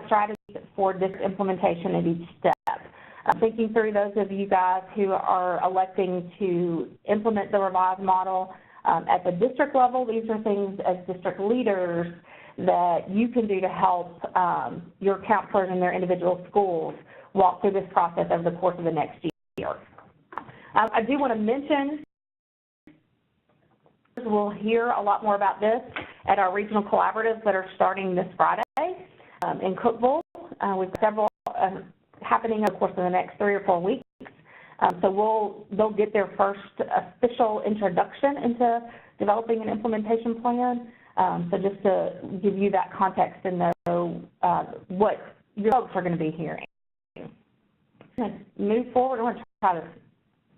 strategies for this implementation at each step. Thinking through those of you guys who are electing to implement the revised model at the district level, these are things as district leaders that you can do to help your counselors in their individual schools walk through this process over the course of the next year. I do want to mention we'll hear a lot more about this at our regional collaboratives that are starting this Friday in Cookeville. We've got several happening over the course of the next 3 or 4 weeks. So they'll get their first official introduction into developing an implementation plan. So just to give you that context and know what your folks are going to be hearing. I'm going to move forward. I want to try to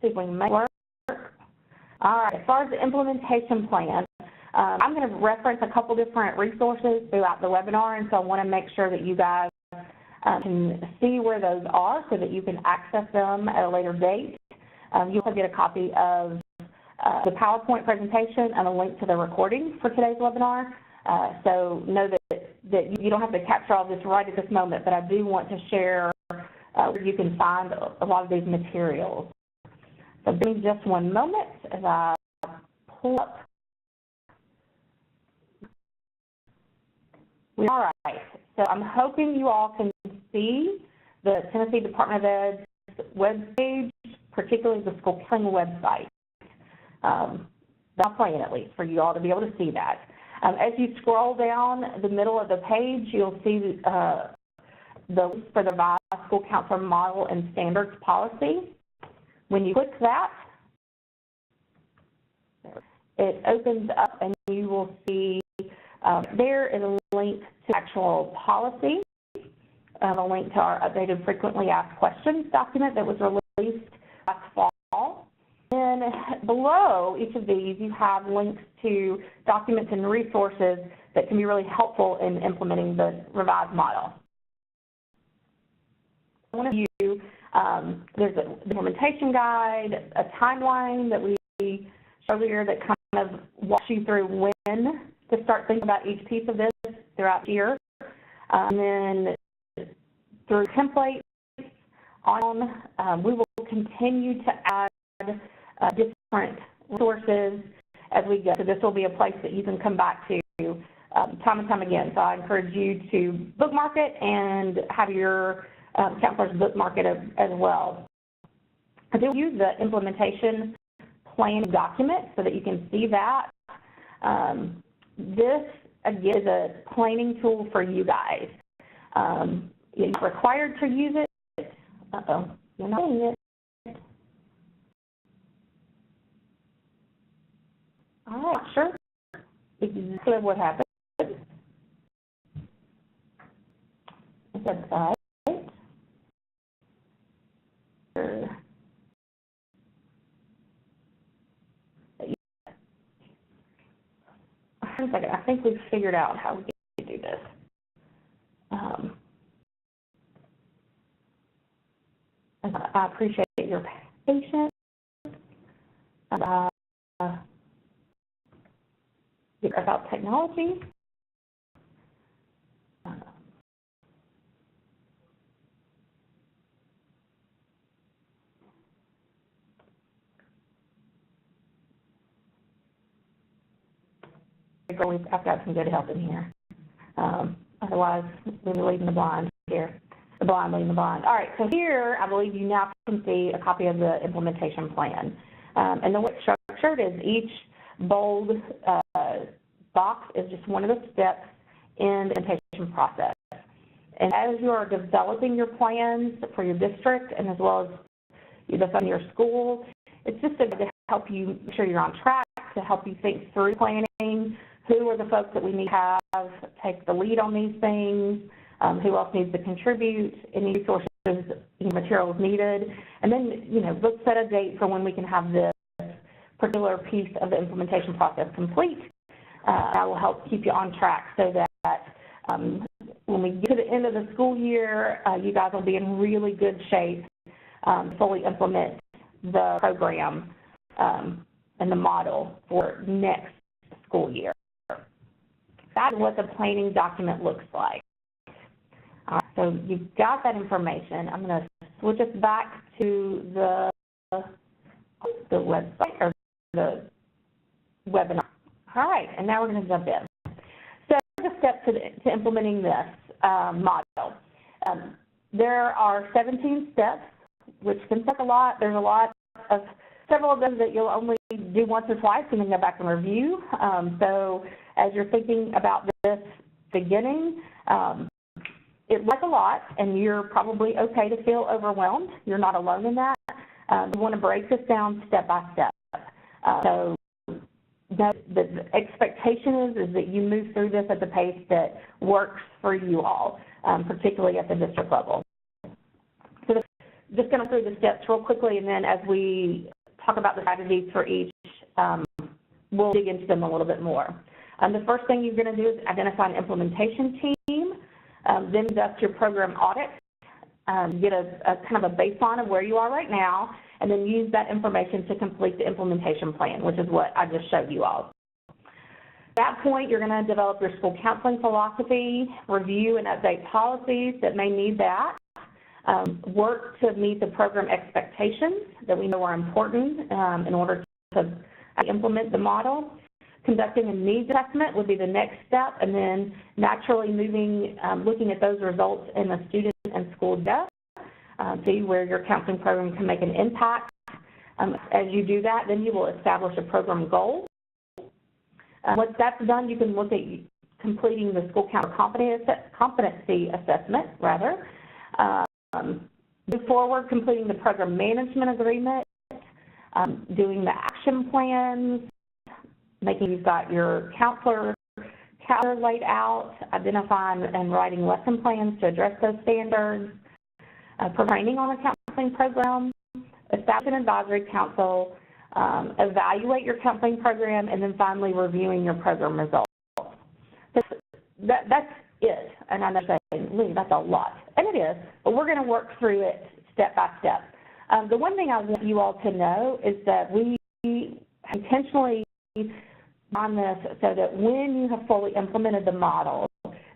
see if we can make it work. All right, as far as the implementation plan, I'm going to reference a couple different resources throughout the webinar, and so I want to make sure that you guys can see where those are so that you can access them at a later date. You'll also get a copy of the PowerPoint presentation and a link to the recording for today's webinar. So know that you don't have to capture all this right at this moment, but I do want to share where you can find a lot of these materials. So give me just one moment as I pull up. All right, so I'm hoping you all can see the Tennessee Department of Ed's webpage, particularly the school counseling website. That's playing at least for you all to be able to see that. As you scroll down the middle of the page, you'll see the link for the revised school counselor model and standards policy. When you click that, it opens up and you will see there is a link to actual policy, a link to our updated frequently asked questions document that was released last fall. And below each of these, you have links to documents and resources that can be really helpful in implementing the revised model. One of you, there's an implementation guide, a timeline that we showed earlier that kind of walks you through when to start thinking about each piece of this throughout the year. And then through templates on, we will continue to add different resources as we go. So this will be a place that you can come back to time and time again. So I encourage you to bookmark it and have your counselors bookmark it as well. I do use the implementation plan document so that you can see that. This, again, is a planning tool for you guys. You're not required to use it. Uh-oh, you're not seeing it. I'm not sure exactly what happened. It's a site. One second, I think we've figured out how we can do this. I appreciate your patience. About technology. I've got some good help in here. Otherwise, we're leading the blind here. The blind leading the blind. All right, so here, I believe you now can see a copy of the implementation plan. And the way it's structured is each bold box is just one of the steps in the implementation process. And as you are developing your plans for your district and as well as the fund your school, it's just to help you make sure you're on track, to help you think through planning. Who are the folks that we need to have take the lead on these things? Who else needs to contribute? Any resources, materials needed? And then, let's set a date for when we can have this particular piece of the implementation process complete. That will help keep you on track so that when we get to the end of the school year, you guys will be in really good shape to fully implement the program and the model for next school year. That's what the planning document looks like. So you've got that information. I'm going to switch us back to the website or the webinar. All right, and now we're going to jump in. So the steps to implementing this model. There are 17 steps, which can take a lot. There's a lot of several of them that you'll only do once or twice and then go back and review. So as you're thinking about this beginning, it looks like a lot, and you're probably okay to feel overwhelmed. You're not alone in that. You want to break this down step by step. So the expectation is that you move through this at the pace that works for you all, particularly at the district level. So just going through the steps real quickly, and then as we talk about the strategies for each, we'll dig into them a little bit more. The first thing you're going to do is identify an implementation team, then conduct your program audit, get a kind of a baseline of where you are right now, and then use that information to complete the implementation plan, which is what I just showed you all. At that point, you're going to develop your school counseling philosophy, review and update policies that may need that, work to meet the program expectations that we know are important in order to implement the model. Conducting a needs assessment would be the next step, and then naturally looking at those results in the student and school data, see where your counseling program can make an impact. As you do that, then you will establish a program goal. Once that's done, you can look at completing the school counselor competency assessment, move forward, completing the program management agreement, doing the action plans, making you've got your counselor laid out, identifying and writing lesson plans to address those standards, training on a counseling program, establish an advisory council, evaluate your counseling program, and then finally reviewing your program results. That's it. And I know you're saying, Leigh, that's a lot. And it is, but we're going to work through it step by step. The one thing I want you all to know is that we intentionally on this so that when you have fully implemented the model,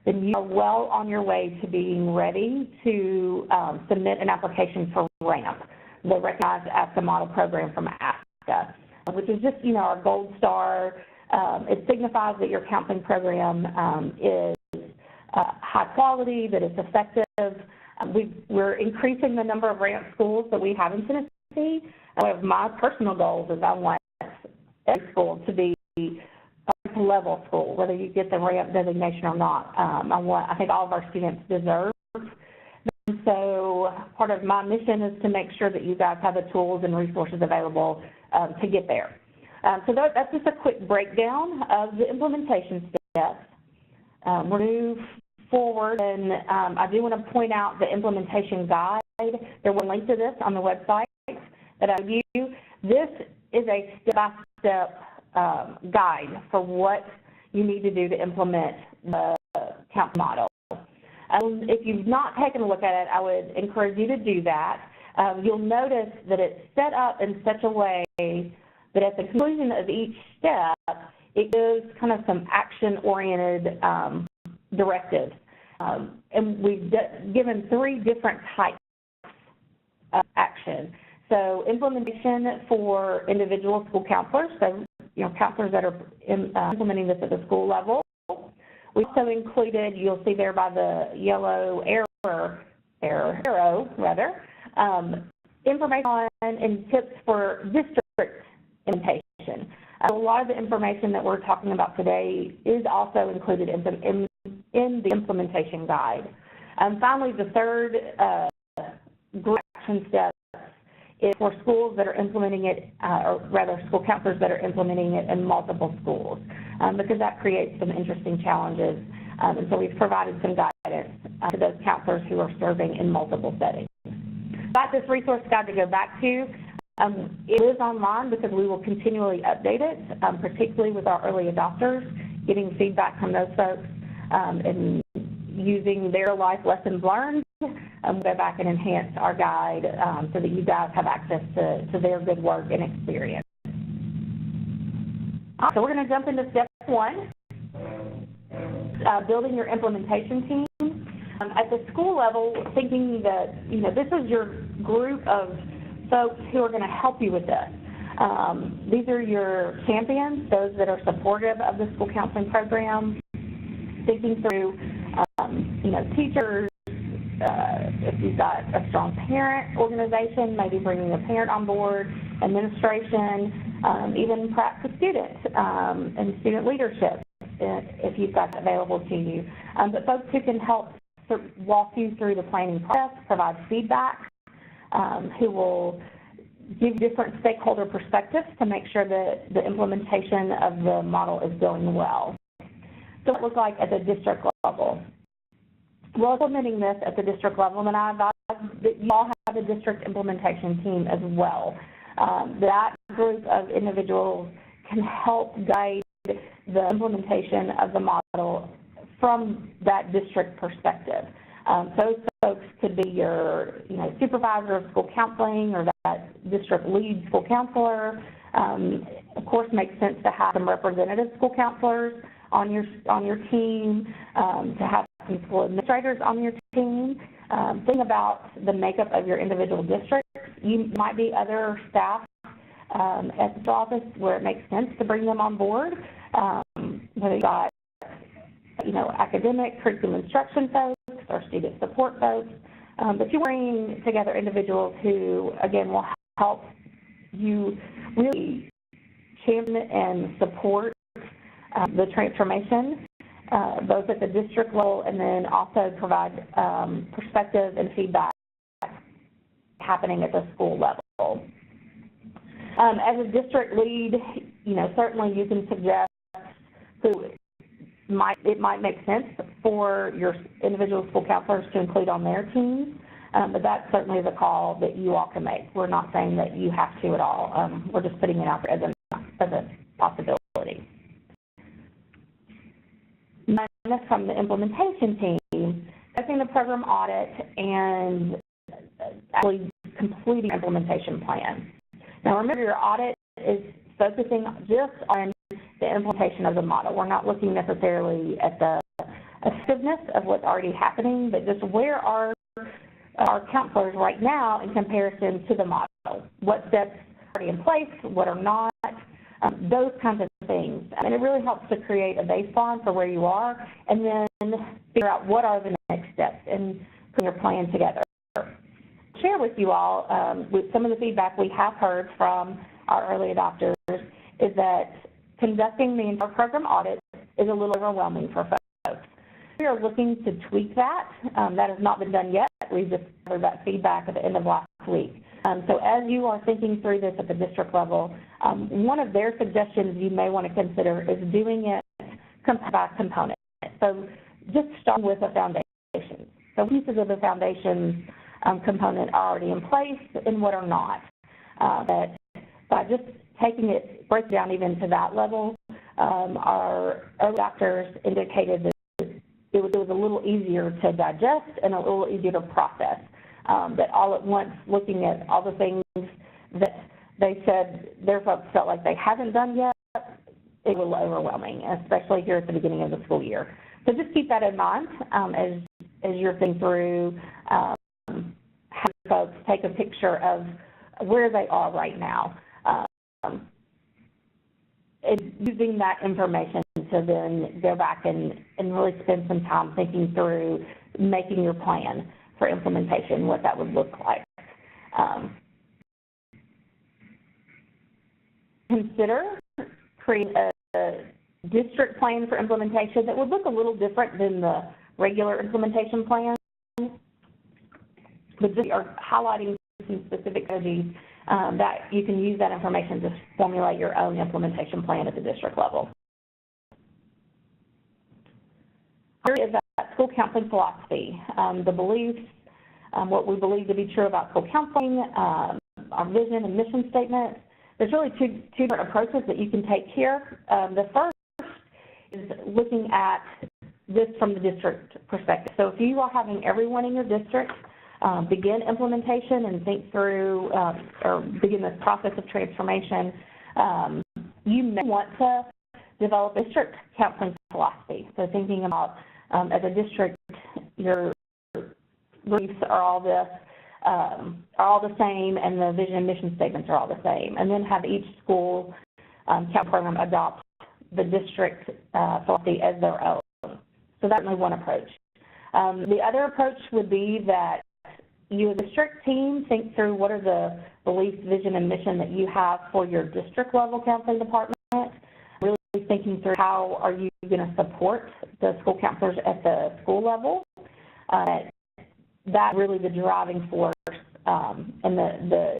then you are well on your way to being ready to submit an application for RAMP, the Recognized ASCA Model Program from ASCA, which is just, our gold star. It signifies that your counseling program is high quality, that it's effective. We're increasing the number of RAMP schools that we have in Tennessee. One of my personal goals is I want every school to be a level school, whether you get the RAMP designation or not. I think all of our students deserve. And so part of my mission is to make sure that you guys have the tools and resources available to get there. So that's just a quick breakdown of the implementation steps. We'll move forward, and I do want to point out the implementation guide. There will be a link to this on the website that I give you. This is a step-by-step guide for what you need to do to implement the counseling model. If you've not taken a look at it, I would encourage you to do that. You'll notice that it's set up in such a way that at the conclusion of each step, it gives kind of some action-oriented directives. And we've given 3 different types of action. So implementation for individual school counselors, so counselors that are implementing this at the school level. We also included, you'll see there by the yellow arrow, information on and tips for district implementation. A lot of the information that we're talking about today is also included in the implementation guide. Finally, the third group action step is for schools that are implementing it, or rather school counselors that are implementing it in multiple schools, because that creates some interesting challenges. And so we've provided some guidance to those counselors who are serving in multiple settings. Got this resource guide to go back to. It is online because we will continually update it, particularly with our early adopters, getting feedback from those folks and using their life lessons learned. We'll go back and enhance our guide so that you guys have access to their good work and experience. So we're going to jump into step 1, building your implementation team. At the school level, thinking that, this is your group of folks who are going to help you with this. These are your champions, those that are supportive of the school counseling program, thinking through, teachers, if you've got a strong parent organization, maybe bringing a parent on board, administration, even perhaps a student and student leadership if you've got that available to you. But folks who can help walk you through the planning process, provide feedback, who will give different stakeholder perspectives to make sure that the implementation of the model is going well. So what it looks like at the district level. Well, implementing this at the district level, and I advise that you all have a district implementation team as well. That group of individuals can help guide the implementation of the model from that district perspective. Those folks could be your supervisor of school counseling or that district lead school counselor. Of course, it makes sense to have some representative school counselors on your team, to have some school administrators on your team. Think about the makeup of your individual districts. You might be other staff at the office where it makes sense to bring them on board. Whether you've got academic, curriculum instruction folks or student support folks, but you bring together individuals who, again, will help you really champion and support the transformation, both at the district level and then also provide perspective and feedback happening at the school level. As a district lead, certainly you can suggest who it might make sense for your individual school counselors to include on their teams, but that's certainly the call that you all can make. We're not saying that you have to at all. We're just putting it out there as a possibility. From the implementation team, assessing the program audit and actually completing the implementation plan. Now remember, your audit is focusing just on the implementation of the model. We're not looking necessarily at the effectiveness of what's already happening, but just where are our counselors right now in comparison to the model? What steps are already in place, what are not, those kinds of things. And it really helps to create a baseline for where you are and then figure out what are the next steps and put your plan together. Share with you all with some of the feedback we have heard from our early adopters is that conducting the entire program audit is a little overwhelming for folks. We are looking to tweak that. That has not been done yet. We just heard that feedback at the end of last week. So as you are thinking through this at the district level, one of their suggestions you may want to consider is doing it by component. So just start with the foundation. So pieces of the foundation component are already in place and what are not. But by just taking it, break down even to that level, our early adopters indicated that it was a little easier to digest and a little easier to process. That all at once, looking at all the things that they said their folks felt like they haven't done yet, it was overwhelming, especially here at the beginning of the school year. So just keep that in mind as you're thinking through having folks take a picture of where they are right now. And using that information to then go back and really spend some time thinking through making your plan for implementation, what that would look like. Consider creating a district plan for implementation that would look a little different than the regular implementation plan, but just are highlighting some specific strategies that you can use that information to formulate your own implementation plan at the district level. Here is that school counseling philosophy, the beliefs, what we believe to be true about school counseling, our vision and mission statement. There's really two different approaches that you can take here. The first is looking at this from the district perspective. So if you are having everyone in your district begin implementation and think through or begin this process of transformation, you may want to develop a district counseling philosophy. So thinking about as a district, your briefs are all the same, and the vision and mission statements are all the same, and then have each school counseling program adopt the district philosophy as their own. So that's only one approach. The other approach would be that you as a district team think through what are the beliefs, vision, and mission that you have for your district level counseling department, really thinking through how are you going to support the school counselors at the school level. That's really the driving force and the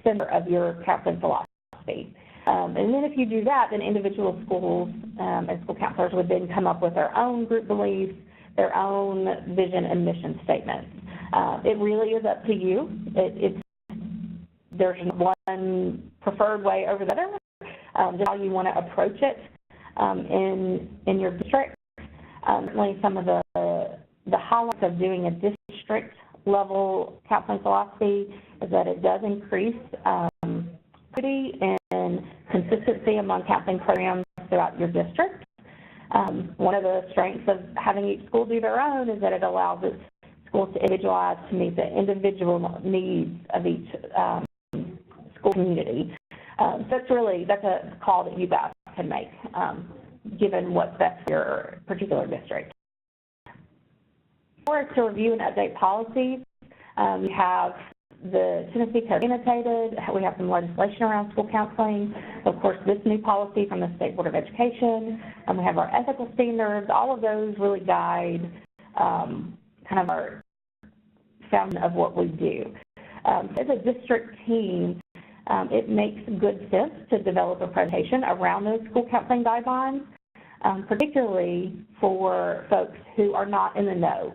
center of your counseling philosophy. And then if you do that, then individual schools and school counselors would then come up with their own group beliefs, their own vision and mission statements. It really is up to you. There's one preferred way over the other, just how you want to approach it in your district. Certainly some of the highlights of doing a district level counseling philosophy is that it does increase equity and consistency among counseling programs throughout your district. One of the strengths of having each school do their own is that it allows its schools to individualize to meet the individual needs of each school community. So that's a call that you guys can make, given what's best for your particular district. For us to review and update policies, we have the Tennessee Code annotated. We have some legislation around school counseling. Of course, this new policy from the State Board of Education. We have our ethical standards. All of those really guide kind of our foundation of what we do. As a district team, it makes good sense to develop a presentation around those school counseling guidelines, particularly for folks who are not in the know.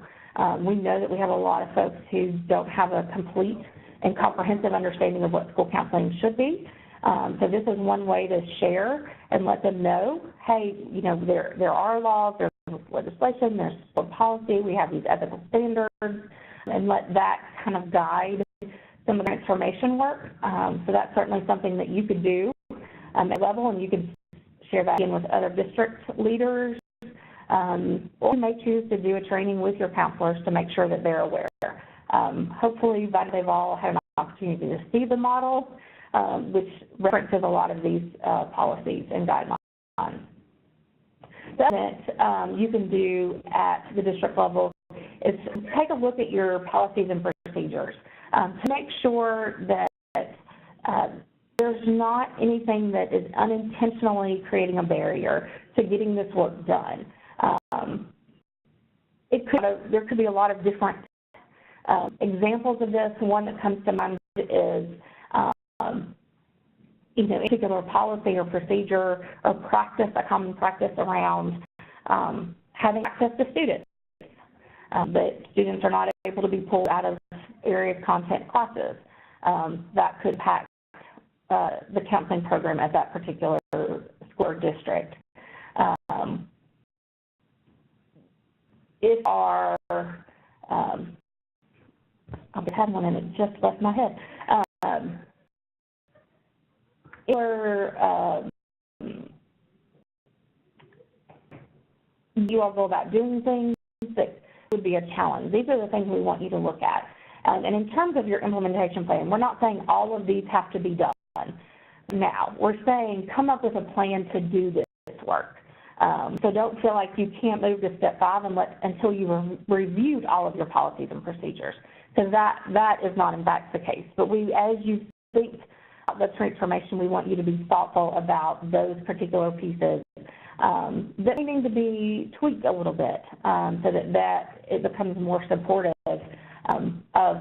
We know that we have a lot of folks who don't have a complete and comprehensive understanding of what school counseling should be. So this is one way to share and let them know, hey, you know, there are laws, there's legislation, there's policy, we have these ethical standards, and let that kind of guide some of the transformation work. So that's certainly something that you could do at level, and you can share that in with other district leaders. Or you may choose to do a training with your counselors to make sure that they're aware. Hopefully, they've all had an opportunity to see the model, which references a lot of these policies and guidelines. The other thing you can do at the district level is take a look at your policies and procedures to make sure that there's not anything that is unintentionally creating a barrier to getting this work done. There could be a lot of different examples of this. One that comes to mind is you know, a particular policy or procedure or practice, a common practice around having access to students. That students are not able to be pulled out of area of content classes. That could impact the counseling program at that particular school or district. If our, I just had one and it just left my head. You all go about doing things that would be a challenge. These are the things we want you to look at. And in terms of your implementation plan, we're not saying all of these have to be done now. We're saying come up with a plan to do this work. So don't feel like you can't move to step 5 until you've reviewed all of your policies and procedures. So that is not in fact the case. But as you think about the transformation, we want you to be thoughtful about those particular pieces that need to be tweaked a little bit so that it becomes more supportive of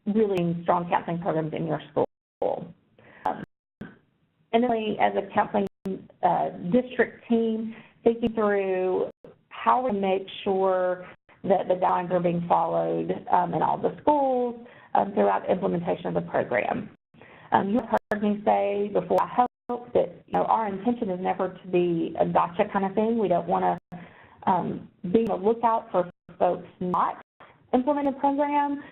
really strong counseling programs in your school. And then as a counseling district team, thinking through how we make sure that the guidelines are being followed in all the schools throughout the implementation of the program. You have heard me say before, I hope that our intention is never to be a gotcha kind of thing. We don't want to be on the lookout for folks not implementing a program,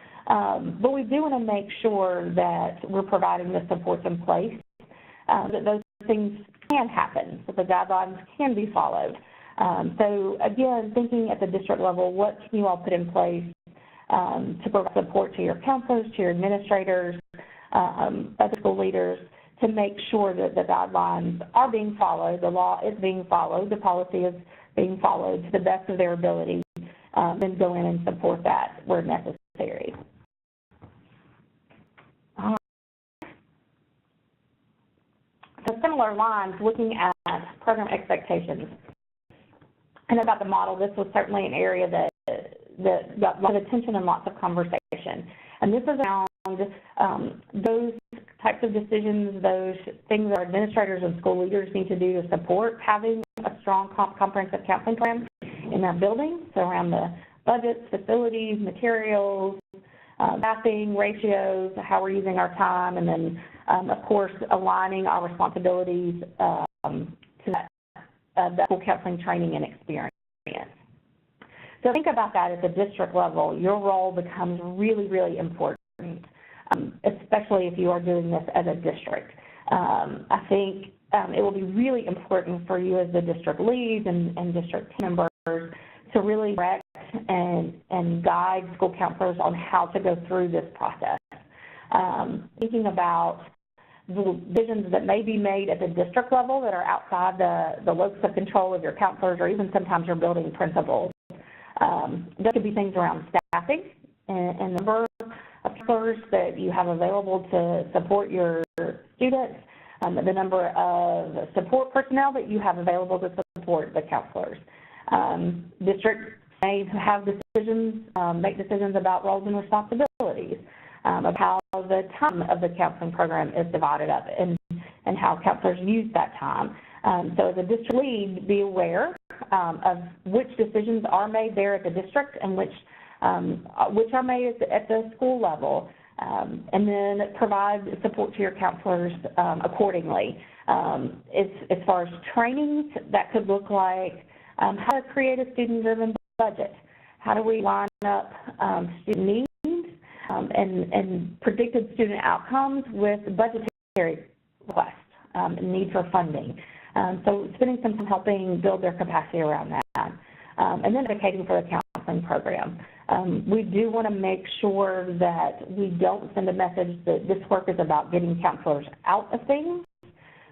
but we do want to make sure that we're providing the supports in place, that those things can happen, that the guidelines can be followed. So again, thinking at the district level, what can you all put in place to provide support to your counselors, to your administrators, other school leaders, to make sure that the guidelines are being followed, the law is being followed, the policy is being followed to the best of their ability, and go in and support that where necessary. So similar lines, looking at program expectations. And about the model, this was certainly an area that got a lot of attention and lots of conversation. And this is around those types of decisions, those things that our administrators and school leaders need to do to support having a strong comprehensive counseling program in their buildings, so around the budgets, facilities, materials, staffing, ratios, how we're using our time, and then, of course, aligning our responsibilities to that school counseling training and experience. So think about that at the district level. Your role becomes really, really important, especially if you are doing this as a district. I think it will be really important for you as the district leads and district team members to really direct and guide school counselors on how to go through this process. Thinking about the decisions that may be made at the district level that are outside the locus of control of your counselors or even sometimes your building principals. There could be things around staffing and the number of counselors that you have available to support your students, the number of support personnel that you have available to support the counselors. Districts may have decisions, make decisions about roles and responsibilities, of how the time of the counseling program is divided up and how counselors use that time. So as a district lead, be aware of which decisions are made there at the district and which are made at the school level, and then provide support to your counselors accordingly. As far as trainings, that could look like how to create a student-driven budget. How do we line up student needs and predicted student outcomes with budgetary requests and need for funding. So spending some time helping build their capacity around that. And then advocating for the counseling program. We do want to make sure that we don't send a message that this work is about getting counselors out of things,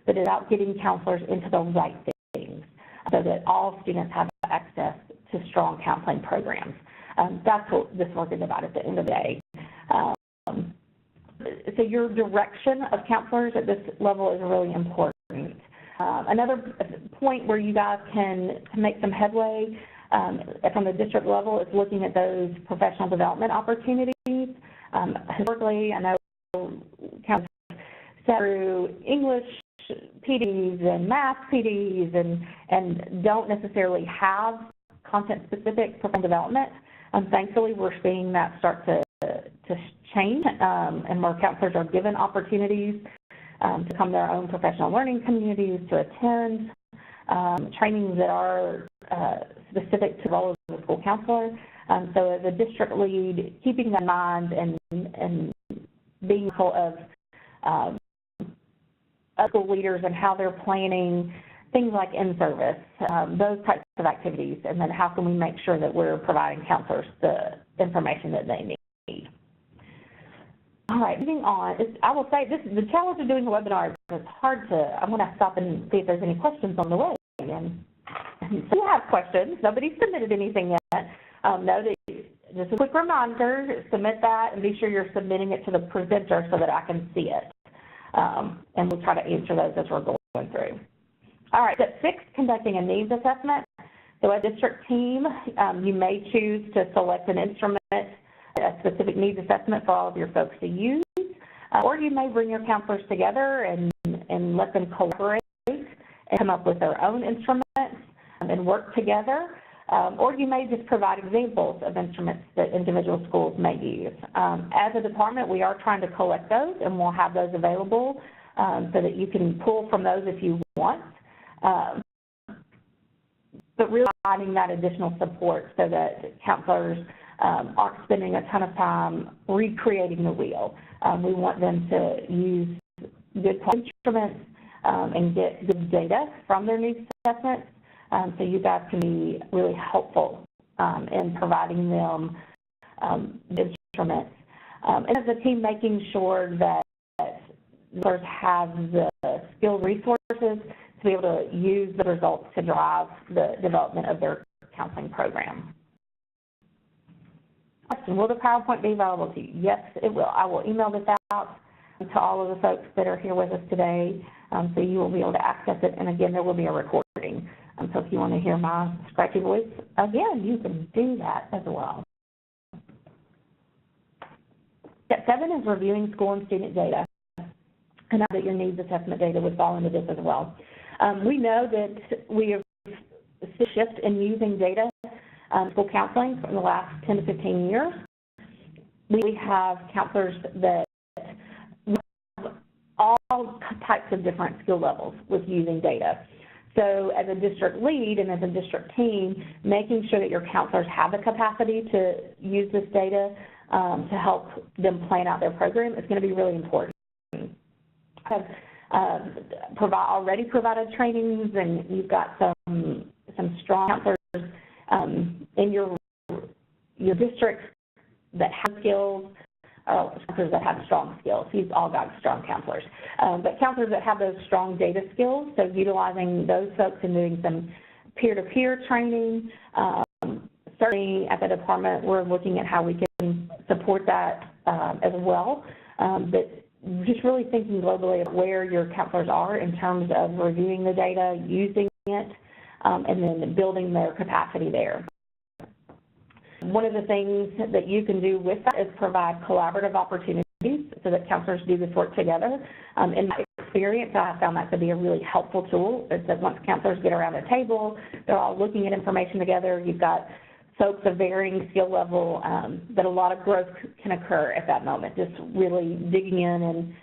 but it's about getting counselors into the right things so that all students have access to strong counseling programs. That's what this work is about at the end of the day. So your direction of counselors at this level is really important. Another point where you guys can make some headway from the district level is looking at those professional development opportunities. Historically, I know counselors sat through English PDs and math PDs and don't necessarily have content-specific professional development. Thankfully, we're seeing that start to change, and more counselors are given opportunities to become their own professional learning communities, to attend trainings that are specific to the role of the school counselor. So as a district lead, keeping that in mind and being mindful of school leaders and how they're planning things like in-service, those types of activities, and then how can we make sure that we're providing counselors the information that they need. All right, moving on. I will say the challenge of doing a webinar is hard to, I'm going to stop and see if there's any questions on the way. And if you have questions, nobody's submitted anything yet. Know that, just a quick reminder, submit that and be sure you're submitting it to the presenter so that I can see it. And we'll try to answer those as we're going through. All right, step 6, conducting a needs assessment. So a district team, you may choose to select an instrument, a specific needs assessment for all of your folks to use, or you may bring your counselors together and let them collaborate and come up with their own instruments and work together, or you may just provide examples of instruments that individual schools may use. As a department, we are trying to collect those, and we'll have those available so that you can pull from those if you want. But really providing that additional support so that counselors aren't spending a ton of time recreating the wheel. We want them to use good instruments and get good data from their needs assessments so you guys can be really helpful in providing them the instruments. And as a team, making sure that learners have the skilled resources to be able to use the results to drive the development of their counseling program. Question, will the PowerPoint be available to you? Yes, it will. I will email this out to all of the folks that are here with us today, so you will be able to access it. And again, there will be a recording. So if you want to hear my scratchy voice, again, you can do that as well. Step 7 is reviewing school and student data. And I know that your needs assessment data would fall into this as well. We know that we have a shift in using data school counseling from the last 10 to 15 years. We have counselors that have all types of different skill levels with using data. So as a district lead and as a district team, making sure that your counselors have the capacity to use this data to help them plan out their program is going to be really important. Have already provided trainings, and you've got some strong counselors in your district that have skills, counselors that have strong skills. You've all got strong counselors. But counselors that have those strong data skills, so utilizing those folks and doing some peer-to-peer training. Certainly at the department, we're looking at how we can support that as well. But just really thinking globally of where your counselors are in terms of reviewing the data, using it, and then building their capacity there. One of the things that you can do with that is provide collaborative opportunities so that counselors do this work together. In my experience, I have found that to be a really helpful tool, is that once counselors get around a table, they're all looking at information together. You've got folks of varying skill level, that a lot of growth can occur at that moment, just really digging in and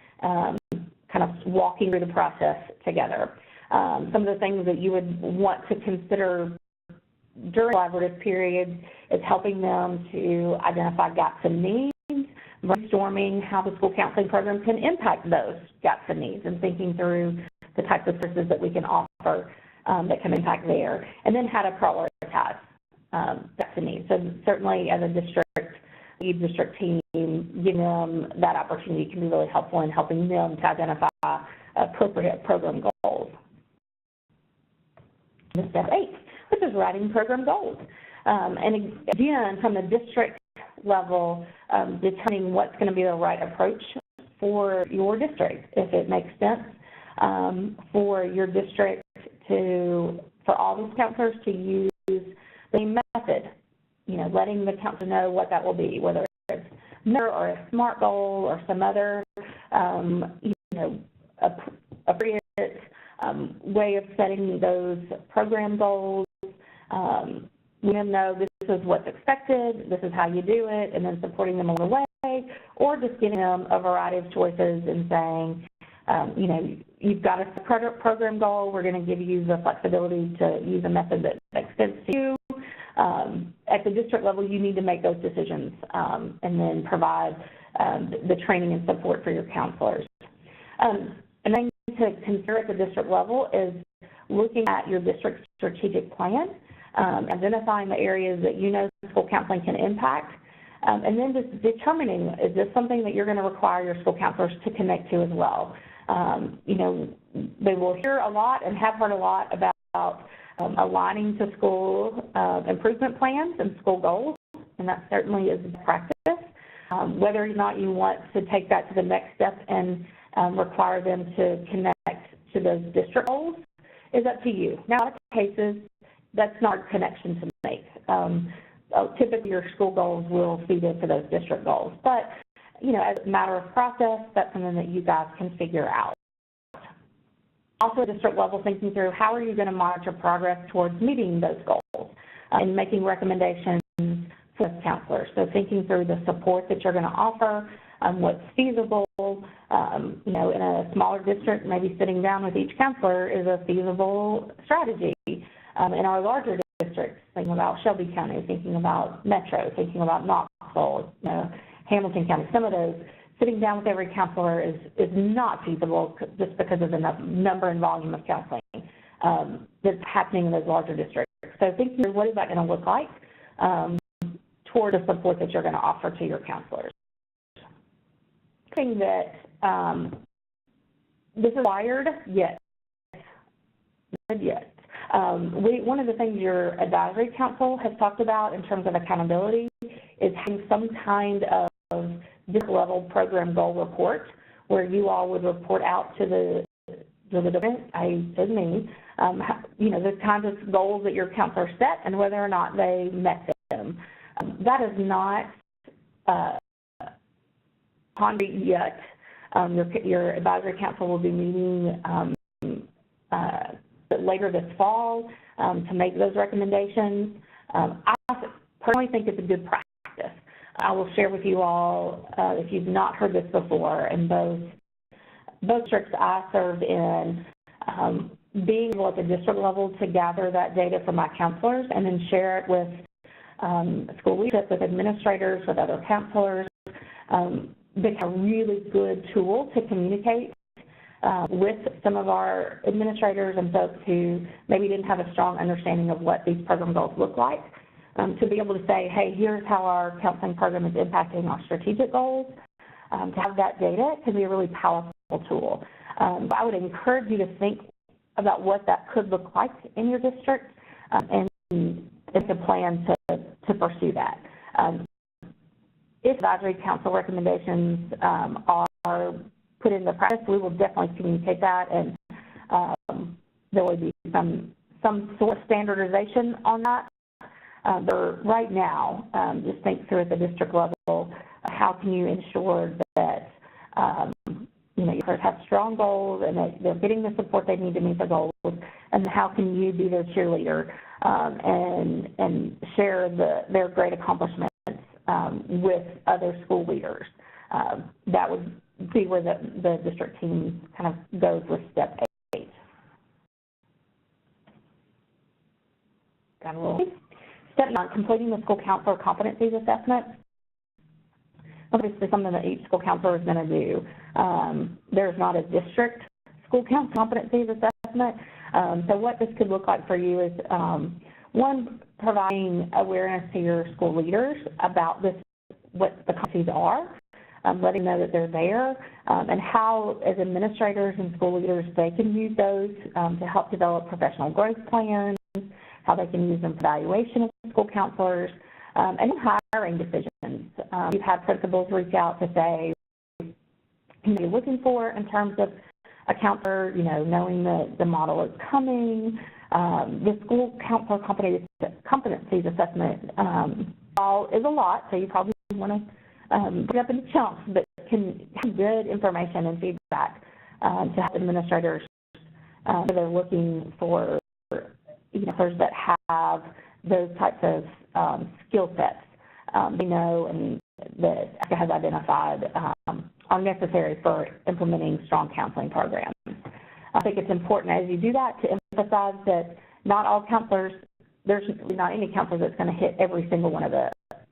kind of walking through the process together. Some of the things that you would want to consider during collaborative periods is helping them to identify gaps in needs, brainstorming how the school counseling program can impact those gaps in needs, and thinking through the types of services that we can offer that can impact there, and then how to prioritize gaps in needs. So certainly as a district team, giving them that opportunity can be really helpful in helping them to identify appropriate program goals. And step 8, which is writing program goals. And again, from the district level, determining what's going to be the right approach for your district, if it makes sense for your district for all these counselors to use the same method, letting the counselor know what that will be, whether it's or a SMART goal or some other, appropriate way of setting those program goals. Let them know this is what's expected, this is how you do it, and then supporting them along the way, or just giving them a variety of choices and saying, you've got a program goal, we're going to give you the flexibility to use a method that makes sense to you. At the district level, you need to make those decisions and then provide the training and support for your counselors. And then to consider at the district level is looking at your district's strategic plan, identifying the areas that school counseling can impact, and then just determining, is this something that you're going to require your school counselors to connect to as well? They will hear a lot and have heard a lot about aligning to school improvement plans and school goals, and that certainly is practice. Whether or not you want to take that to the next step and require them to connect to those district goals is up to you. Now, in a lot of cases, that's not a connection to make. Typically, your school goals will feed into those district goals. But, as a matter of process, that's something that you guys can figure out. Also, district level, thinking through how are you going to monitor progress towards meeting those goals and making recommendations for counselors. So thinking through the support that you're going to offer, what's feasible. In a smaller district, maybe sitting down with each counselor is a feasible strategy. In our larger districts, thinking about Shelby County, thinking about Metro, thinking about Knoxville, Hamilton County, some of those, sitting down with every counselor is not feasible just because of the number and volume of counseling. that's happening in those larger districts. So think through what is that going to look like toward the support that you're going to offer to your counselors. Thing that this is required, yes. One of the things your advisory council has talked about in terms of accountability is having some kind of district level program goal report where you all would report out to the department, me, the kinds of goals that your counselor set and whether or not they met them. That is not concrete yet. Your advisory council will be meeting later this fall to make those recommendations. I personally think it's a good practice. I will share with you all, if you've not heard this before, in both districts I served in, being able at the district level to gather that data from my counselors and then share it with school leadership, with administrators, with other counselors, become a really good tool to communicate with some of our administrators and folks who maybe didn't have a strong understanding of what these program goals look like, to be able to say, hey, here's how our counseling program is impacting our strategic goals. To have that data can be a really powerful tool. I would encourage you to think about what that could look like in your district and it's a plan to pursue that. If advisory council recommendations are put into practice, we will definitely communicate that, and there will be some sort of standardization on that. But right now, just think through at the district level, how can you ensure that you have strong goals and that they're getting the support they need to meet the goals, and how can you be their cheerleader and share their great accomplishments with other school leaders. That would be where the district team kind of goes with step 8. Got a little. Step 9, completing the school counselor competencies assessment. Obviously, something that each school counselor is going to do. There's not a district school counselor competencies assessment. So what this could look like for you is, one, providing awareness to your school leaders about what the competencies are, letting them know that they're there, and how, as administrators and school leaders, they can use those to help develop professional growth plans, how they can use them for evaluation of school counselors, and hiring decisions. We've had principals reach out to say, what are you looking for in terms of a counselor, knowing that the model is coming. The school counselor competencies assessment is a lot, so you probably want to break it up into chunks, but can have good information and feedback to help administrators so they're looking for counselors that have those types of skill sets they know and that ASCA has identified are necessary for implementing strong counseling programs. I think it's important as you do that to emphasize that not all counselors, there's not any counselor that's going to hit every single one of the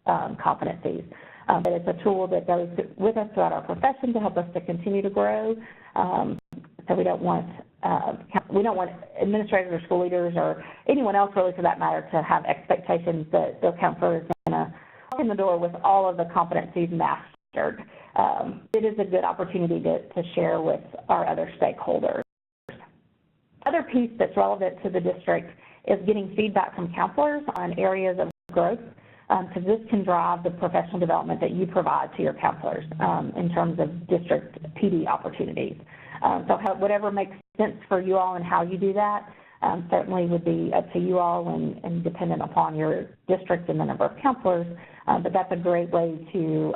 competencies. But it's a tool that goes with us throughout our profession to help us to continue to grow. So we don't want administrators or school leaders or anyone else really for that matter to have expectations that their counselor is going to walk in the door with all of the competencies mastered. It is a good opportunity to share with our other stakeholders. Other piece that's relevant to the district is getting feedback from counselors on areas of growth, because this can drive the professional development that you provide to your counselors in terms of district PD opportunities. So whatever makes sense for you all and how you do that certainly would be up to you all and dependent upon your district and the number of counselors, but that's a great way to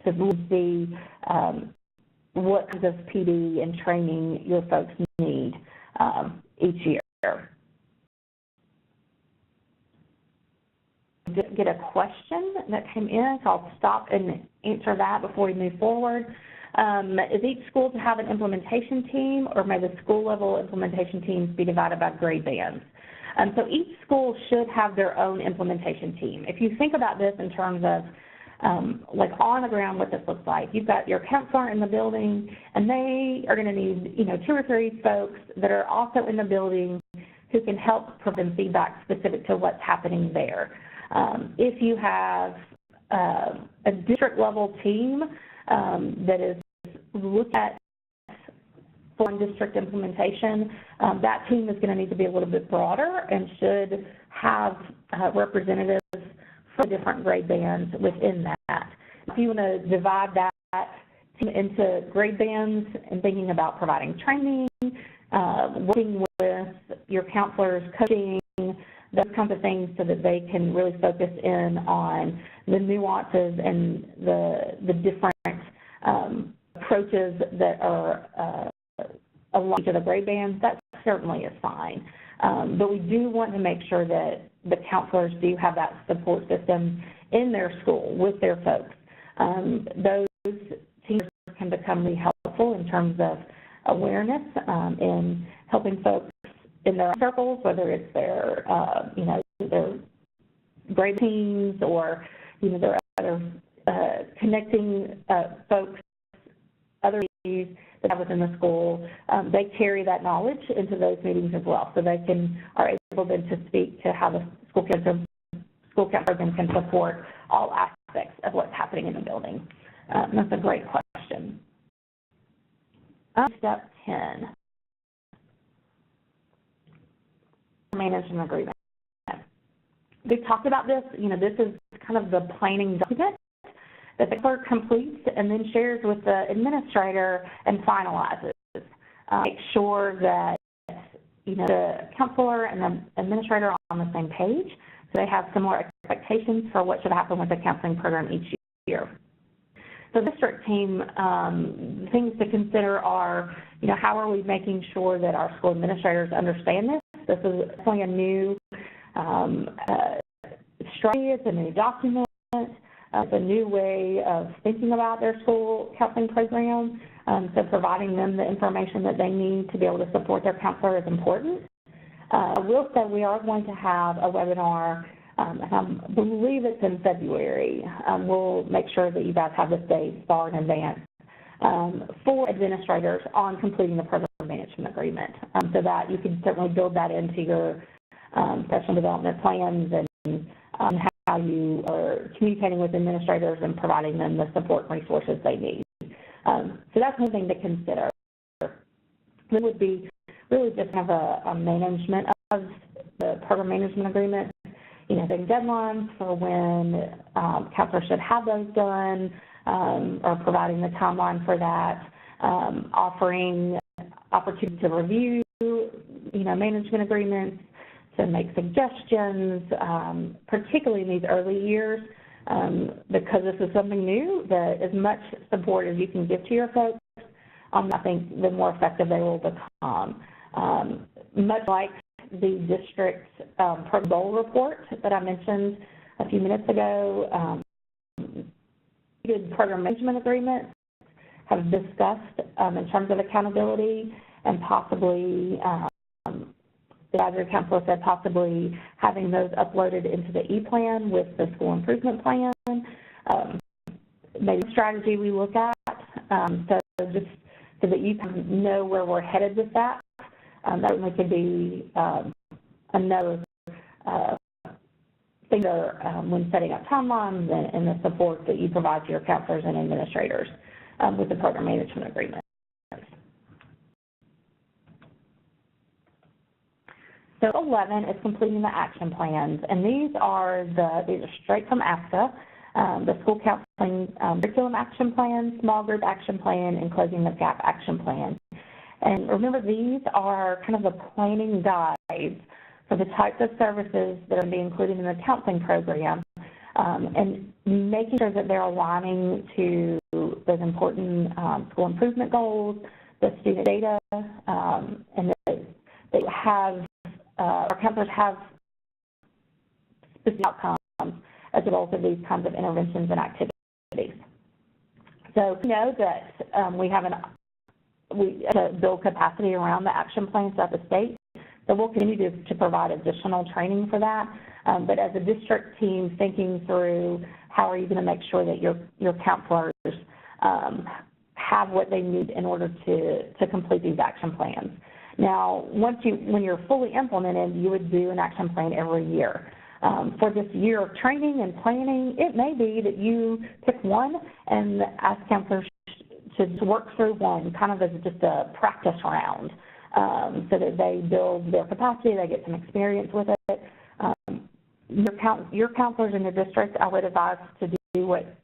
see what kinds of PD and training your folks need each year. Did get a question that came in, so I'll stop and answer that before we move forward. Is each school to have an implementation team, or may the school-level implementation teams be divided by grade bands? So each school should have their own implementation team. If you think about this in terms of like on the ground what this looks like. You've got your counselor in the building, and they are going to need, 2 or 3 folks that are also in the building who can help provide feedback specific to what's happening there. If you have a district-level team that is looking at foreign district implementation, that team is going to need to be a little bit broader and should have representatives for different grade bands within that. If you want to divide that team into grade bands and thinking about providing training, working with your counselors, coaching, those kinds of things so that they can really focus in on the nuances and the different approaches that are aligned to the grade bands, that certainly is fine. But we do want to make sure that the counselors do have that support system in their school with their folks. Those teams can become really helpful in terms of awareness in helping folks in their circles, whether it's their, their grade teams or, their other connecting folks, other teams that have within the school. They carry that knowledge into those meetings as well, so they are able then to speak to how the school council program can support all aspects of what's happening in the building. That's a great question. Step 10, management agreement. We've talked about this. This is kind of the planning document that the clerk completes and then shares with the administrator and finalizes. Make sure that the counselor and the administrator are on the same page, so they have similar expectations for what should happen with the counseling program each year. So the district team, things to consider are, how are we making sure that our school administrators understand this? This is definitely a new strategy. It's a new document. It's a new way of thinking about their school counseling program. So providing them the information that they need to be able to support their counselor is important. I will say we are going to have a webinar, and I believe it's in February. We'll make sure that you guys have this date far in advance for administrators on completing the program management agreement, so that you can certainly build that into your professional development plans and how you are communicating with administrators and providing them the support and resources they need. So that's one thing to consider. It would be really just have a management of the program management agreement, setting deadlines for when counselors should have those done, or providing the timeline for that, offering opportunity to review, management agreements, to make suggestions, particularly in these early years, because this is something new, that as much support as you can give to your folks, I think the more effective they will become. Much like the district program goal report that I mentioned a few minutes ago, program management agreements have discussed in terms of accountability and possibly the advisory council said possibly having those uploaded into the e-plan with the school improvement plan. Maybe strategy we look at, so just so that you can know where we're headed with that. That certainly could be another thing when setting up timelines and the support that you provide to your counselors and administrators with the program management agreement. So 11 is completing the action plans, and these are straight from ASCA, the school counseling curriculum action plan, small group action plan, and closing the gap action plan. And remember, these are kind of the planning guides for the types of services that are going to be included in the counseling program, and making sure that they're aligning to those important school improvement goals, the student data, and that they have our counselors have specific outcomes as a result of these kinds of interventions and activities. So we know that we have to build capacity around the action plans throughout the state So we'll continue to provide additional training for that. But as a district team, thinking through how are you going to make sure that your counselors have what they need in order to complete these action plans. Now, when you're fully implemented, you would do an action plan every year. For this year of training and planning, it may be that you pick one and ask counselors to work through one, kind of as just a practice round, so that they build their capacity, they get some experience with it. Your counselors in your district, I would advise to do what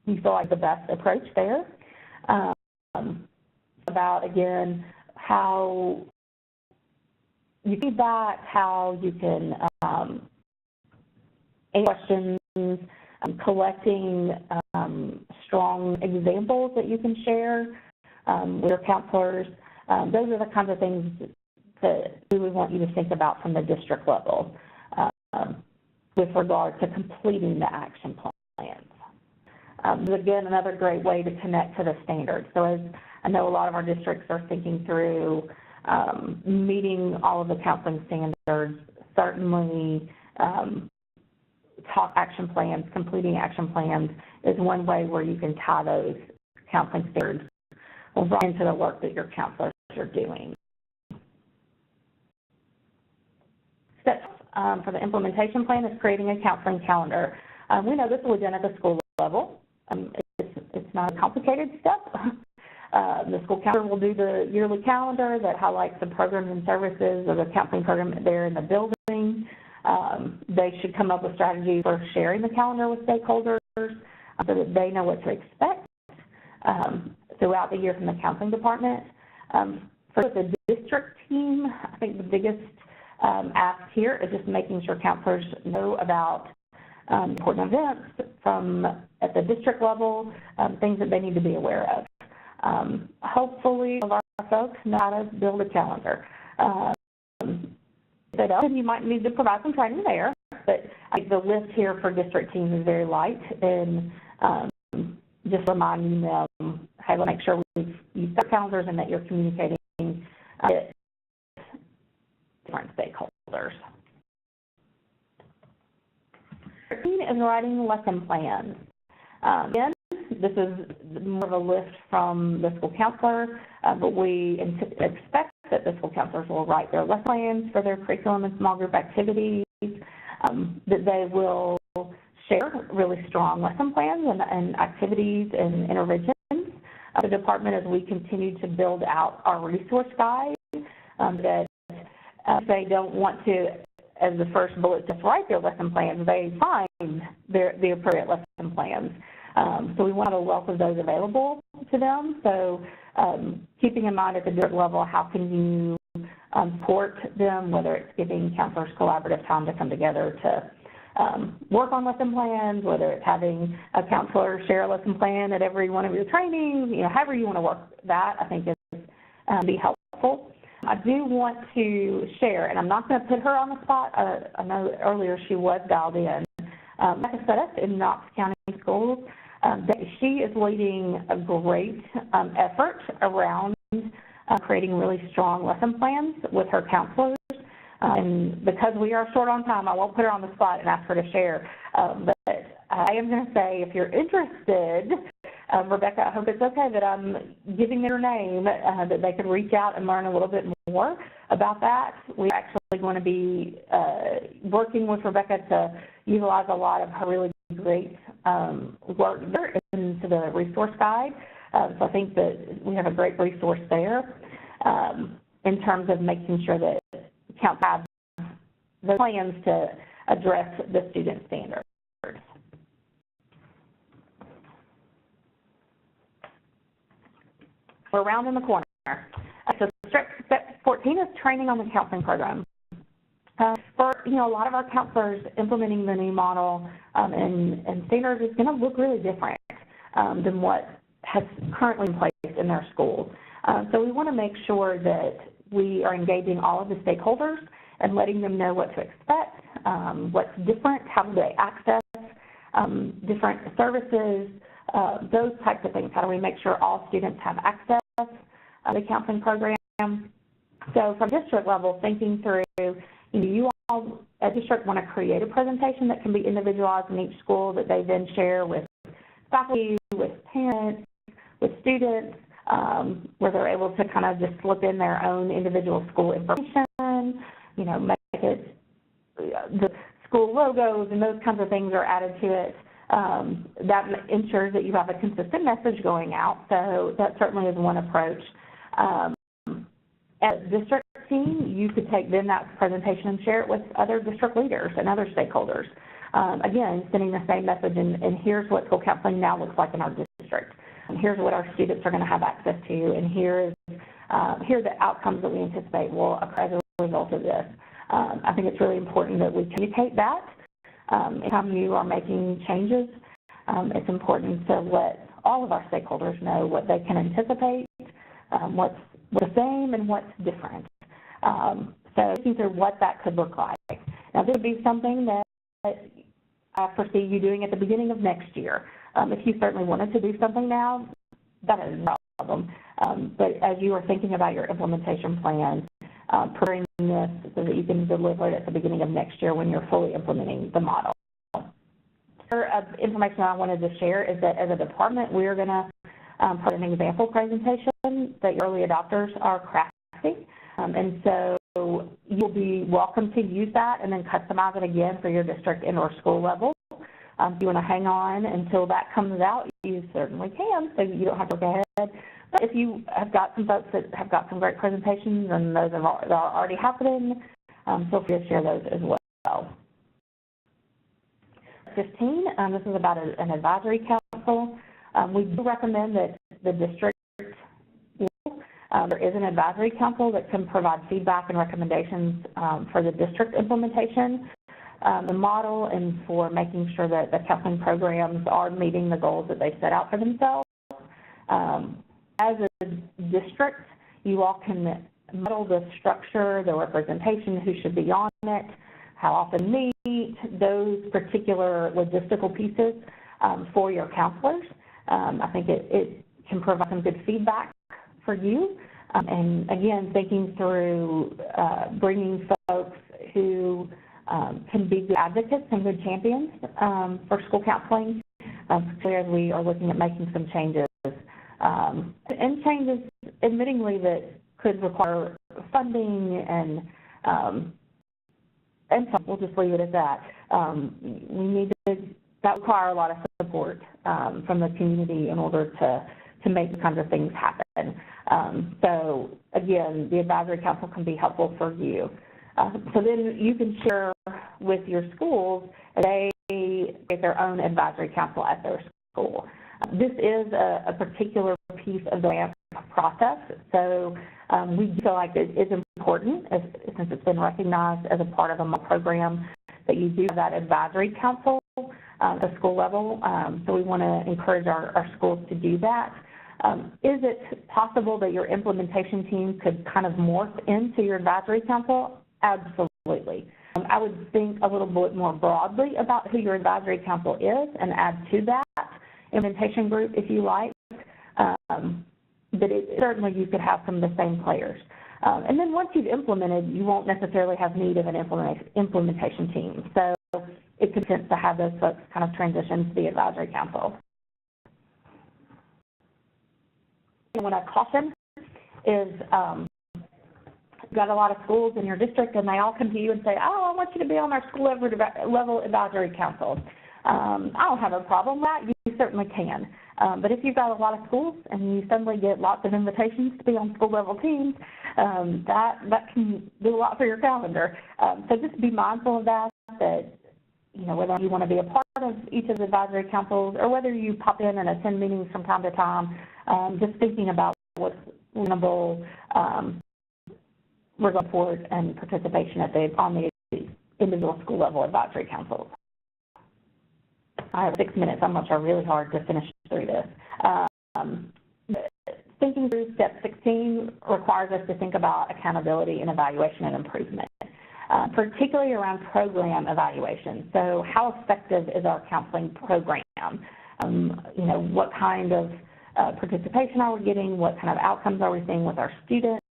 you feel like the best approach there. About, again, how you feedback, how you can answer questions, collecting strong examples that you can share with your counselors. Those are the kinds of things that we would want you to think about from the district level with regard to completing the action plans. Again, another great way to connect to the standards. So as I know a lot of our districts are thinking through meeting all of the counseling standards, certainly action plans, completing action plans is one way where you can tie those counseling standards right into the work that your counselors are doing. Steps for the implementation plan is creating a counseling calendar. We know this will be done at the school level. It's not a complicated step. The school counselor will do the yearly calendar that highlights the programs and services of the counseling program there in the building. They should come up with strategies for sharing the calendar with stakeholders so that they know what to expect throughout the year from the counseling department. For the district team, I think the biggest ask here is just making sure counselors know about important events at the district level, things that they need to be aware of. Hopefully, a lot of folks know how to build a calendar. If they don't, you might need to provide some training there, but I think the list here for district teams is very light, and just reminding them, hey, let's make sure you've got calendars and that you're communicating with different stakeholders. 13 is writing lesson plans. Again, this is more of a lift from the school counselor, but we expect that the school counselors will write their lesson plans for their curriculum and small group activities, that they will share really strong lesson plans and activities and interventions. The department, as we continue to build out our resource guide, that they don't want to, as the first bullet, just write their lesson plans, they find the appropriate lesson plans. So we want to welcome those available to them. So keeping in mind at the district level, how can you support them, whether it's giving counselors collaborative time to come together to work on lesson plans, whether it's having a counselor share a lesson plan at every one of your trainings, however you want to work that, I think is be helpful. I do want to share, and I'm not going to put her on the spot. I know earlier she was dialed in. Rebecca Sudduth in Knox County Schools, she is leading a great effort around creating really strong lesson plans with her counselors. And because we are short on time, I won't put her on the spot and ask her to share. But I am going to say, if you're interested, Rebecca, I hope it's okay that I'm giving her name, that they could reach out and learn a little bit more about that. We're actually going to be working with Rebecca to utilize a lot of her really great work there into the resource guide. So I think that we have a great resource there in terms of making sure that counselors have the plans to address the student standards. We're rounding the corner. So step 14 is training on the counseling program. For a lot of our counselors, implementing the new model and standards is going to look really different than what has currently in place in their schools. So we want to make sure that we are engaging all of the stakeholders and letting them know what to expect, what's different, how do they access different services, those types of things. How do we make sure all students have access to the counseling program? So from district level, thinking through, you all at district want to create a presentation that can be individualized in each school that they then share with faculty, with parents, with students, where they're able to kind of just slip in their own individual school information, make it, the school logos and those kinds of things are added to it. That ensures that you have a consistent message going out, so that certainly is one approach. As a district team, you could take then that presentation and share it with other district leaders and other stakeholders. Again, sending the same message, and here's what school counseling now looks like in our district. And here's what our students are going to have access to, and here are the outcomes that we anticipate will occur as a result of this. I think it's really important that we communicate that. Anytime you are making changes, it's important to let all of our stakeholders know what they can anticipate, what's the same and what's different. So thinking through what that could look like. Now, this would be something that I foresee you doing at the beginning of next year. If you certainly wanted to do something now, that is no problem. But as you are thinking about your implementation plan, preparing this so that you can deliver it at the beginning of next year when you're fully implementing the model. Information I wanted to share is that as a department, we are going to put an example presentation that your early adopters are crafting. And so you'll be welcome to use that and then customize it again for your district and or school level. If you want to hang on until that comes out, you certainly can, so you don't have to go ahead. But if you have got some folks that have got some great presentations and those are already happening, feel free to share those as well. 15, this is about an advisory council. We do recommend that the district, there is an advisory council that can provide feedback and recommendations for the district implementation, the model, and for making sure that the counseling programs are meeting the goals that they set out for themselves. As a district, you all can model the structure, the representation, who should be on it, how often meet, those particular logistical pieces for your counselors. I think it can provide some good feedback for you. And again, thinking through bringing folks who can be good advocates and good champions for school counseling, particularly as we are looking at making some changes. And changes, admittingly, that could require funding and so we'll just leave it at that. We need to, that require a lot of support from the community in order to make the kinds of things happen. So again, the advisory council can be helpful for you. So then you can share with your schools, they get their own advisory council at their school. This is a particular piece of the grant process, so we feel like it is important, since it's been recognized as a part of a program, that you do have that advisory council at the school level. So we want to encourage our schools to do that. Is it possible that your implementation team could kind of morph into your advisory council? Absolutely. I would think a little bit more broadly about who your advisory council is and add to that implementation group if you like. But certainly you could have some of the same players. And then once you've implemented, you won't necessarily have need of an implementation team. So it makes sense to have those folks kind of transition to the advisory council. What I caution is you've got a lot of schools in your district and they all come to you and say, oh, I want you to be on our school level advisory council. I don't have a problem with that. You certainly can. But if you've got a lot of schools and you suddenly get lots of invitations to be on school level teams, that can do a lot for your calendar. So just be mindful of that, whether you want to be a part of each of the advisory councils or whether you pop in and attend meetings from time to time, just thinking about what's reasonable regard forward and participation on the individual school level advisory councils. I have 6 minutes. I'm going to try really hard to finish through this. Thinking through step 16 requires us to think about accountability and evaluation and improvement, particularly around program evaluation. So how effective is our counseling program? What kind of participation are we getting? What kind of outcomes are we seeing with our students?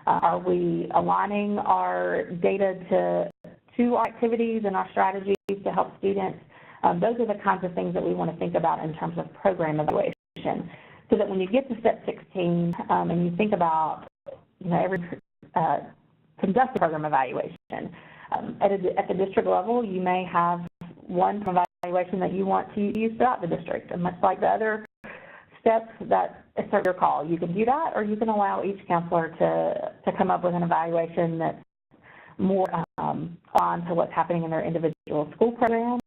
Are we aligning our data to our activities and our strategies to help students? Those are the kinds of things that we want to think about in terms of program evaluation, so that when you get to step 16 and you think about, every conduct a program evaluation, at the district level, you may have one evaluation that you want to use throughout the district, and much like the other steps, that it's your call. You can do that, or you can allow each counselor to come up with an evaluation that's more on to what's happening in their individual school programs.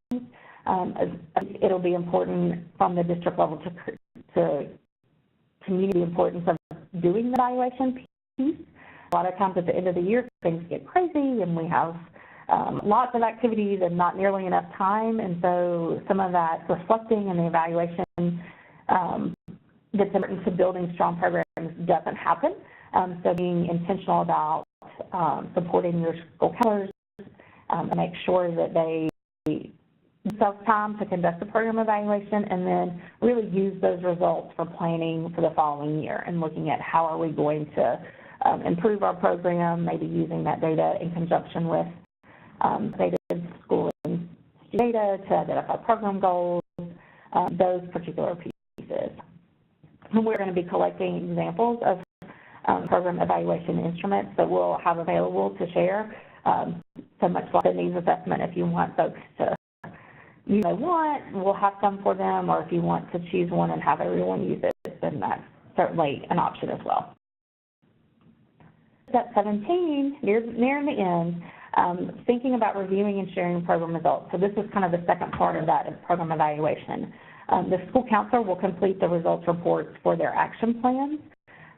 It'll be important from the district level to communicate the importance of doing the evaluation piece. A lot of times at the end of the year, things get crazy, and we have lots of activities and not nearly enough time, and so some of that reflecting and the evaluation that's important to building strong programs doesn't happen. So being intentional about supporting your school counselors and make sure that they themselves time to conduct the program evaluation, and then really use those results for planning for the following year and looking at how are we going to improve our program, maybe using that data in conjunction with data, school and data to identify program goals, those particular pieces. And we're going to be collecting examples of program evaluation instruments that we'll have available to share, so much like the needs assessment. If you want folks to we'll have some for them, or if you want to choose one and have everyone use it, then that's certainly an option as well. Step 17, near the end, thinking about reviewing and sharing program results. So this is kind of the second part of that program evaluation. The school counselor will complete the results reports for their action plans.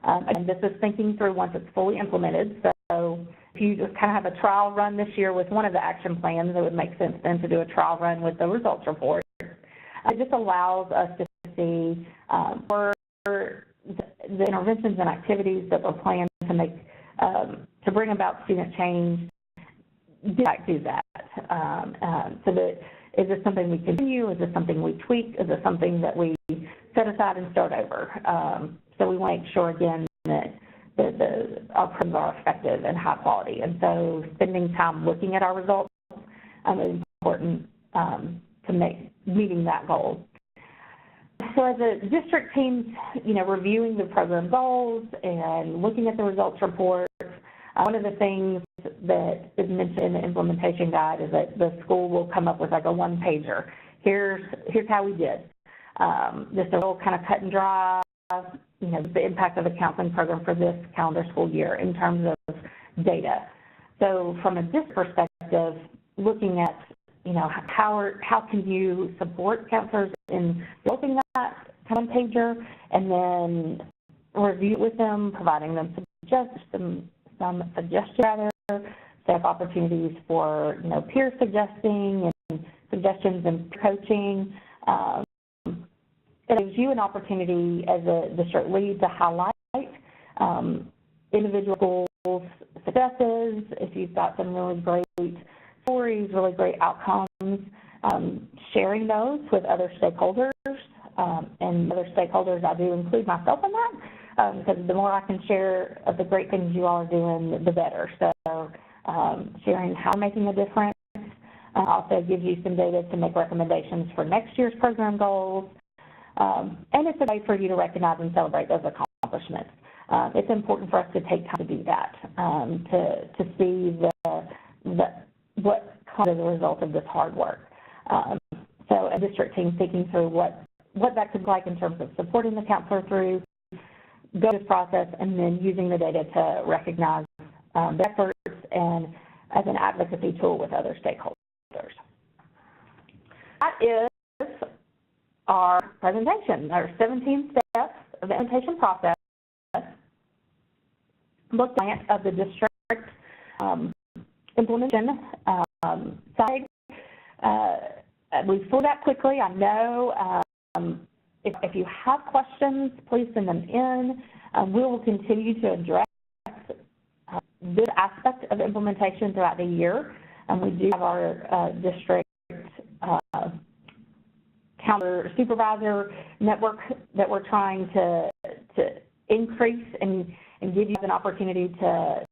And this is thinking through once it's fully implemented. So if you just kind of have a trial run this year with one of the action plans, it would make sense then to do a trial run with the results report. It just allows us to see where the interventions and activities that were planned to make to bring about student change, do that. So that, is this something we continue? Is this something we tweak? Is this something that we set aside and start over? So we want to make sure, again, that our programs are effective and high quality. And so spending time looking at our results is important to meeting that goal. So as a district team, reviewing the program goals and looking at the results report, one of the things that is mentioned in the implementation guide is that the school will come up with like a one-pager. Here's how we did. Just a little kind of cut and dry, the impact of the counseling program for this calendar school year in terms of data. So from a district perspective, looking at, how can you support counselors in developing that one-pager, and then review it with them, providing them some suggestions, set up opportunities for, peer suggesting and suggestions and coaching. It gives you an opportunity as a district lead to highlight individual schools' successes. If you've got some really great stories, really great outcomes, sharing those with other stakeholders. And other stakeholders, I do include myself in that, because the more I can share of the great things you all are doing, the better. So sharing how we're making a difference also gives you some data to make recommendations for next year's program goals. And it's a way for you to recognize and celebrate those accomplishments. It's important for us to take time to do that, to see what comes as a result of this hard work. So a district team thinking through what that could look like in terms of supporting the counselor through this process, and then using the data to recognize the efforts and as an advocacy tool with other stakeholders. That is our presentation, our 17 steps of the implementation process. Look of the district implementation side. We flew that quickly, I know. If you have questions, please send them in. We will continue to address this aspect of implementation throughout the year. We do have our district counselor supervisor network that we're trying to increase and and give you an opportunity to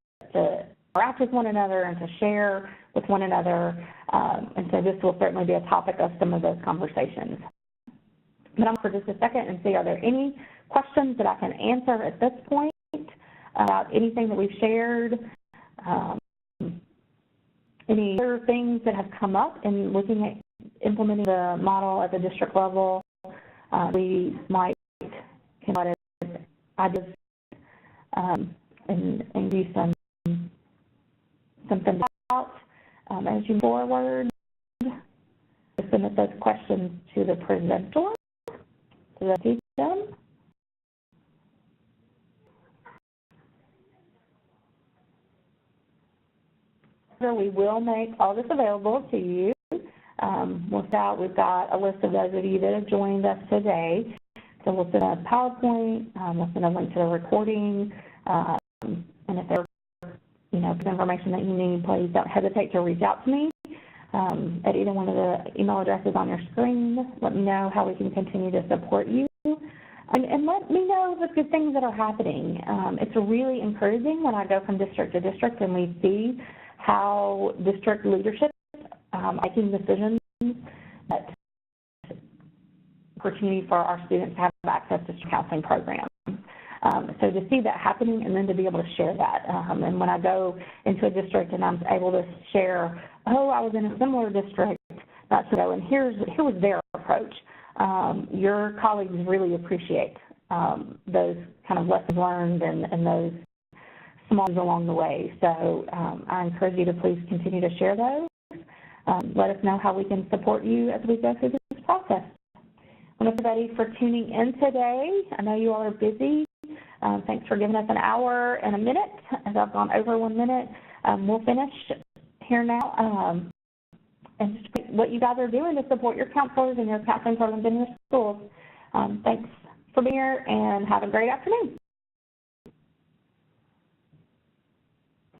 interact with one another and to share with one another. And so this will certainly be a topic of some of those conversations. But I'm for just a second and see, are there any questions that I can answer at this point about anything that we've shared? Any other things that have come up in looking at implementing the model at the district level? We might come out as ideas and do something about as you move forward. Submit those questions to the presenter, to the teacher. We will make all this available to you. We've got a list of those of you that have joined us today. So we'll send a PowerPoint, we'll send a link to the recording, and if there's information that you need, please don't hesitate to reach out to me at either one of the email addresses on your screen. Let me know how we can continue to support you. And let me know the good things that are happening. It's really encouraging when I go from district to district and we see how district leadership making decisions that opportunity for our students to have access to counseling programs. So to see that happening and then to be able to share that. And when I go into a district and I'm able to share, oh, I was in a similar district, not so, and here was their approach. Your colleagues really appreciate those kind of lessons learned and those small things along the way. So I encourage you to please continue to share those. Let us know how we can support you as we go through this process. I want everybody for tuning in today. I know you all are busy. Thanks for giving us an hour and a minute, as I've gone over 1 minute. We'll finish here now. And just what you guys are doing to support your counselors and your counseling programs in your schools. Thanks for being here, and have a great afternoon.